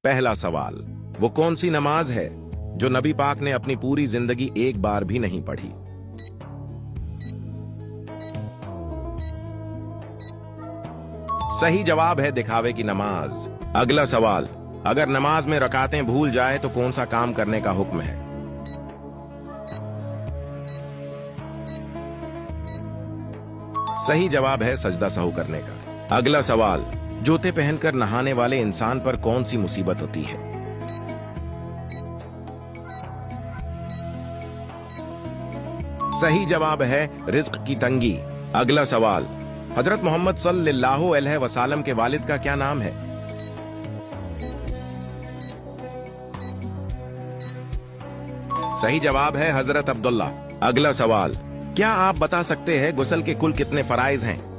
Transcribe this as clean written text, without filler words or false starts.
पहला सवाल, वो कौन सी नमाज है जो नबी पाक ने अपनी पूरी जिंदगी एक बार भी नहीं पढ़ी? सही जवाब है दिखावे की नमाज। अगला सवाल, अगर नमाज में रकातें भूल जाए तो कौन सा काम करने का हुक्म है? सही जवाब है सजदा सहू करने का। अगला सवाल, जूते पहनकर नहाने वाले इंसान पर कौन सी मुसीबत होती है? सही जवाब है रिज्क की तंगी। अगला सवाल, हजरत मोहम्मद सल्लल्लाहु अलैहि वसल्लम के वालिद का क्या नाम है? सही जवाब है हजरत अब्दुल्ला। अगला सवाल, क्या आप बता सकते हैं गुस्ल के कुल कितने फराइज हैं?